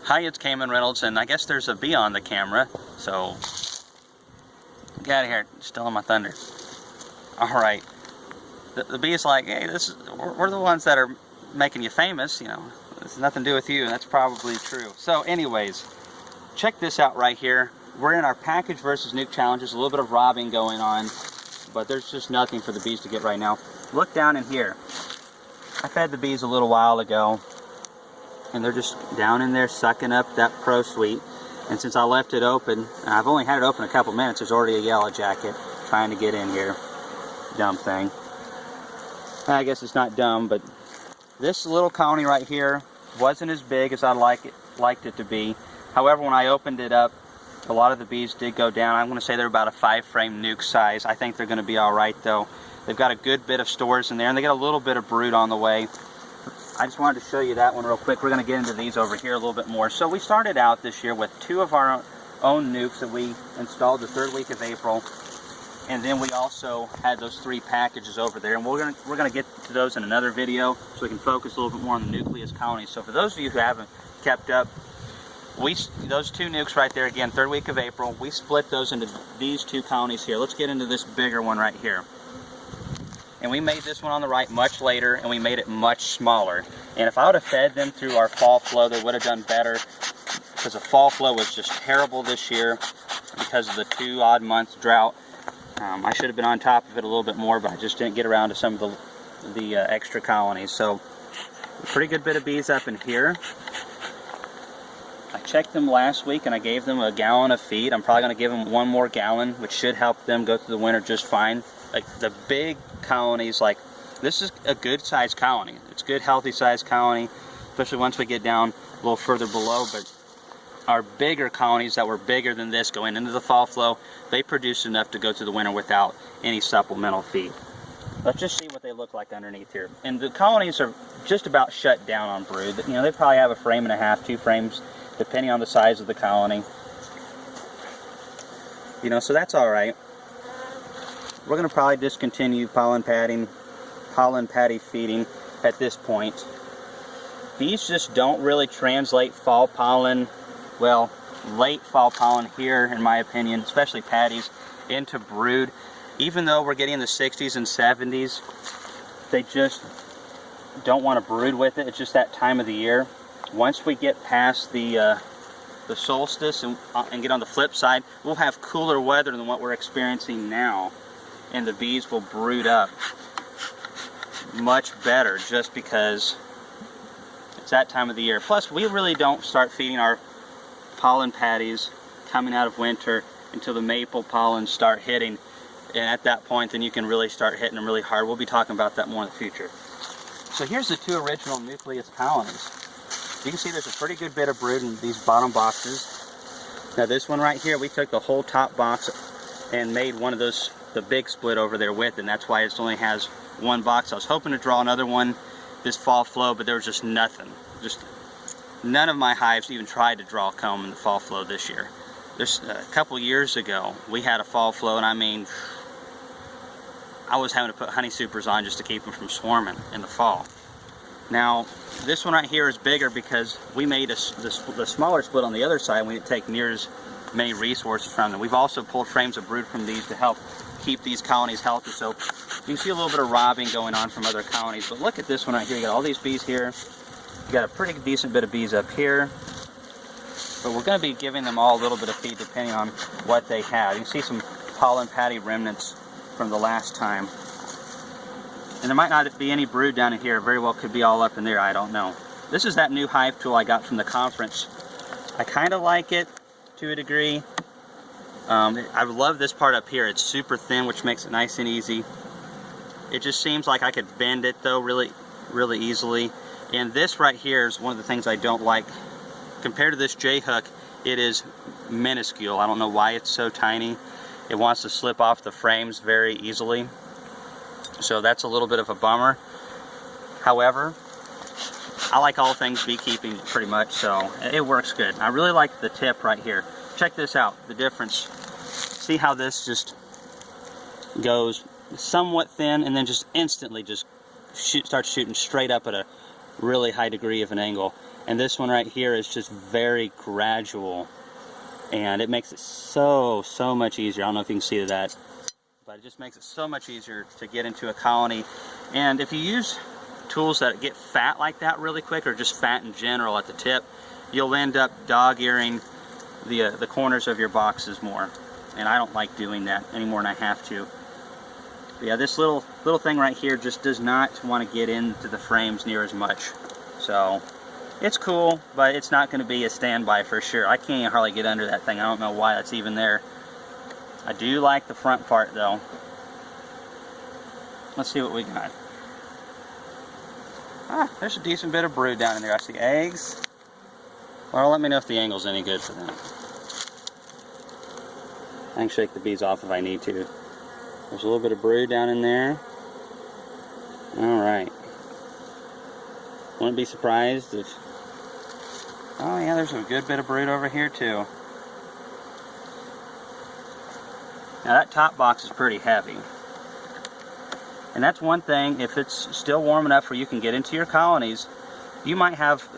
Hi, it's Kamon Reynolds, and I guess there's a bee on the camera, so get out of here, stealing my thunder. Alright, the bee's like, hey, we're the ones that are making you famous, you know, it's nothing to do with you, and that's probably true. So anyways, check this out right here. We're in our package versus nuke challenges, a little bit of robbing going on, but there's just nothing for the bees to get right now. Look down in here. I fed the bees a little while ago, and they're just down in there sucking up that pro sweet. And since I left it open, and I've only had it open a couple minutes, there's already a yellow jacket trying to get in here. Dumb thing. I guess it's not dumb, but this little colony right here wasn't as big as I liked it to be. However, when I opened it up, a lot of the bees did go down. I'm going to say they're about a 5-frame nuke size. I think they're going to be alright though. They've got a good bit of stores in there, and they got a little bit of brood on the way. I just wanted to show you that one real quick. We're going to get into these over here a little bit more. So we started out this year with 2 of our own nukes that we installed the 3rd week of April, and then we also had those 3 packages over there, and we're going to get to those in another video so we can focus a little bit more on the nucleus colonies. So for those of you who haven't kept up, those 2 nukes right there, again, 3rd week of April, we split those into these 2 colonies here. Let's get into this bigger one right here. And we made this one on the right much later, and we made it much smaller. And if I would have fed them through our fall flow, they would have done better, because the fall flow was just terrible this year because of the 2 odd month drought. I should have been on top of it a little bit more, but I just didn't get around to some of the extra colonies. So a pretty good bit of bees up in here. I checked them last week, and I gave them a gallon of feed. I'm probably going to give them 1 more gallon, which should help them go through the winter just fine. Like the big colonies, like this is a good sized colony. It's a good healthy sized colony, especially once we get down a little further below. But our bigger colonies that were bigger than this going into the fall flow, they produced enough to go through the winter without any supplemental feed. Let's just see what they look like underneath here. And the colonies are just about shut down on brood. You know, they probably have 1.5 frames, 2 frames, depending on the size of the colony. You know, so that's all right. We're going to probably discontinue pollen patty feeding at this point. These just don't really translate fall pollen, well, late fall pollen here, in my opinion, especially patties, into brood. Even though we're getting the 60s and 70s, they just don't want to brood with it. It's just that time of the year. Once we get past the solstice and get on the flip side, we'll have cooler weather than what we're experiencing now. And the bees will brood up much better just because it's that time of the year. Plus, we really don't start feeding our pollen patties coming out of winter until the maple pollens start hitting. And at that point, then you can really start hitting them really hard. We'll be talking about that more in the future. So here's the 2 original nucleus colonies. You can see there's a pretty good bit of brood in these bottom boxes. Now this one right here, we took the whole top box and made one of those, the big split over there with, and that's why it only has 1 box. I was hoping to draw another one this fall flow, but there was just nothing. Just none of my hives even tried to draw comb in the fall flow this year. There's a couple years ago, we had a fall flow, and I mean, I was having to put honey supers on just to keep them from swarming in the fall. Now, this one right here is bigger because we made the smaller split on the other side, and we didn't take near as many resources from them. We've also pulled frames of brood from these to help keep these colonies healthy. So you can see a little bit of robbing going on from other colonies. But look at this one right here. You got all these bees here. You got a pretty decent bit of bees up here. But we're going to be giving them all a little bit of feed depending on what they have. You can see some pollen patty remnants from the last time. And there might not be any brood down in here. It very well could be all up in there. I don't know. This is that new hive tool I got from the conference. I kind of like it to a degree. I love this part up here. It's super thin, which makes it nice and easy. It just seems like I could bend it though really easily. And this right here is one of the things I don't like. Compared to this J-hook, it is minuscule. I don't know why it's so tiny. It wants to slip off the frames very easily. So that's a little bit of a bummer. However, I like all things beekeeping pretty much, so it works good. I really like the tip right here. Check this out, the difference. See how this just goes somewhat thin and then just instantly just starts shooting straight up at a really high degree of an angle. And this one right here is just very gradual, and it makes it so much easier. I don't know if you can see that, but it just makes it so much easier to get into a colony. And if you use tools that get fat like that really quick, or just fat in general at the tip, you'll end up dog-earing the corners of your boxes more. And I don't like doing that any more than I have to. But yeah, this little thing right here just does not want to get into the frames near as much. So it's cool, but it's not going to be a standby for sure. I can't even hardly get under that thing. I don't know why that's even there. I do like the front part though. Let's see what we got. Ah, there's a decent bit of brood down in there. I see eggs. Well, let me know if the angle's any good for them. I can shake the bees off if I need to. There's a little bit of brood down in there. Alright. Wouldn't be surprised if... Oh yeah, there's a good bit of brood over here too. Now that top box is pretty heavy. And that's one thing, if it's still warm enough where you can get into your colonies, you might have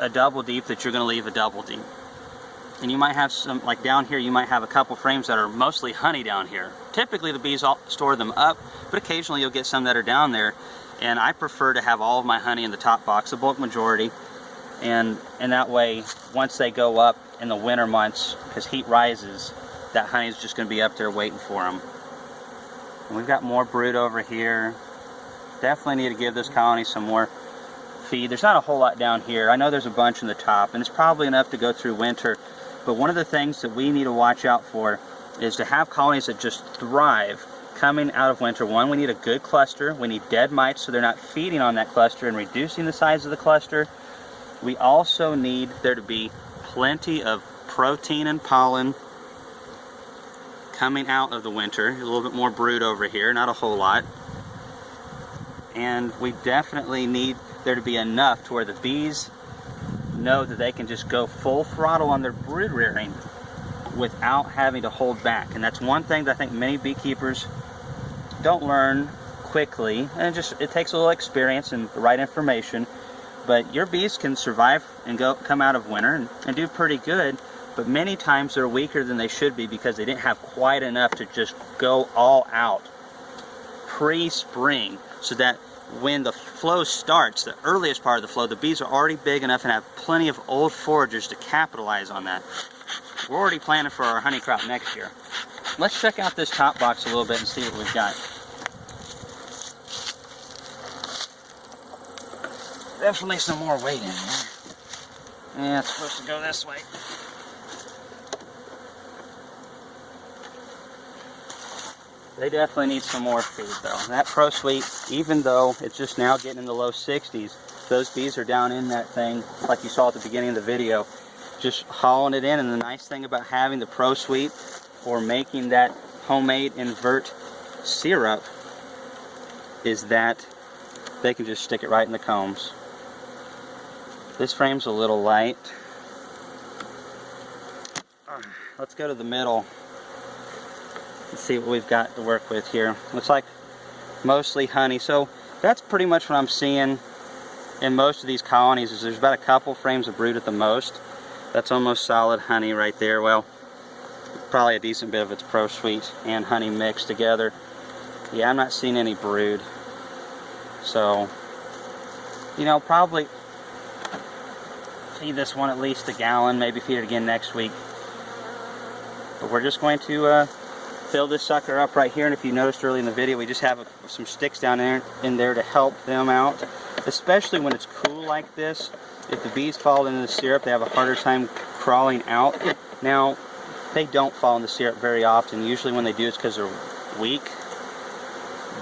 a double deep that you're going to leave a double deep. And you might have some, like down here, you might have a couple frames that are mostly honey down here. Typically the bees all store them up, but occasionally you'll get some that are down there. And I prefer to have all of my honey in the top box, the bulk majority. And that way, once they go up in the winter months, because heat rises, that honey is just going to be up there waiting for them. And we've got more brood over here. Definitely need to give this colony some more feed. There's not a whole lot down here. I know there's a bunch in the top, and it's probably enough to go through winter. But one of the things that we need to watch out for is to have colonies that just thrive coming out of winter. One, we need a good cluster. We need dead mites so they're not feeding on that cluster and reducing the size of the cluster. We also need there to be plenty of protein and pollen coming out of the winter. A little bit more brood over here, not a whole lot. And we definitely need there to be enough to where the bees know that they can just go full throttle on their brood rearing without having to hold back. And that's one thing that I think many beekeepers don't learn quickly, and it takes a little experience and the right information. But your bees can survive and come out of winter and do pretty good, but many times they're weaker than they should be because they didn't have quite enough to just go all out pre-spring, so that when the flow starts, the earliest part of the flow, the bees are already big enough and have plenty of old foragers to capitalize on that. We're already planning for our honey crop next year. Let's check out this top box a little bit and see what we've got. Definitely some more weight in here. Yeah, it's supposed to go this way. They definitely need some more feed though. That Pro Sweet, even though it's just now getting in the low 60s, those bees are down in that thing, like you saw at the beginning of the video, just hauling it in. And the nice thing about having the Pro Sweet or making that homemade invert syrup is that they can just stick it right in the combs. This frame's a little light. Let's go to the middle. Let's see what we've got to work with here. Looks like mostly honey. So that's pretty much what I'm seeing in most of these colonies, is there's about a couple frames of brood at the most. That's almost solid honey right there. Well, probably a decent bit of its Pro Sweet and honey mixed together. Yeah, I'm not seeing any brood. So, you know, probably feed this one at least a gallon, maybe feed it again next week. But we're just going to fill this sucker up right here. And if you noticed early in the video, we just have some sticks down in there to help them out, especially when it's cool like this. If the bees fall into the syrup, they have a harder time crawling out. Now, they don't fall in the syrup very often. Usually when they do, it's because they're weak.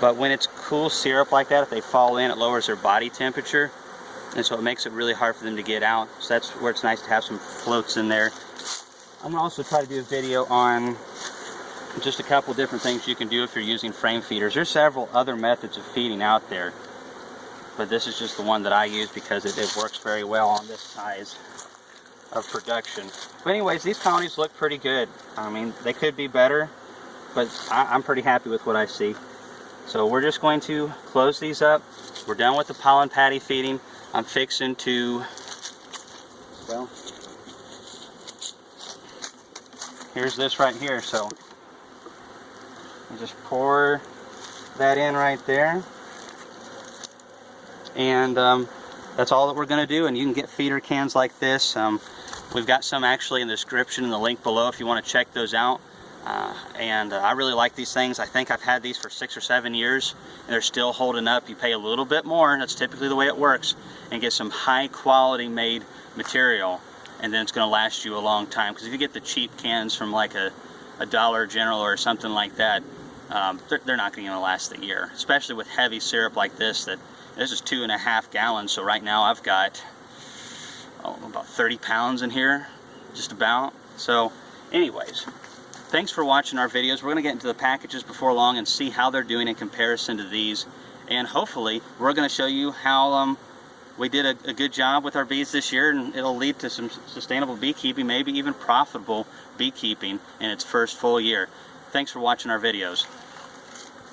But when it's cool syrup like that, if they fall in, it lowers their body temperature, and so it makes it really hard for them to get out. So that's where it's nice to have some floats in there. I'm going to also try to do a video on just a couple different things you can do if you're using frame feeders. There's several other methods of feeding out there, but this is just the one that I use because it works very well on this size of production. But anyways, these colonies look pretty good. I mean, they could be better, but I'm pretty happy with what I see. So we're just going to close these up. We're done with the pollen patty feeding. I'm fixing to go. Here's this right here, so you just pour that in right there, and that's all that we're going to do. And you can get feeder cans like this. We've got some actually in the description and the link below if you want to check those out. I really like these things. I think I've had these for 6 or 7 years and they're still holding up. You pay a little bit more, that's typically the way it works, and get some high quality made material, and then it's going to last you a long time. Because if you get the cheap cans from like a Dollar General or something like that, they're not going to last the year, especially with heavy syrup like this. This is 2.5 gallons, so right now I've got about 30 pounds in here, just about. So anyways, thanks for watching our videos. We're going to get into the packages before long and see how they're doing in comparison to these, and hopefully we're going to show you how we did a good job with our bees this year, and it'll lead to some sustainable beekeeping, maybe even profitable beekeeping in its first full year. Thanks for watching our videos.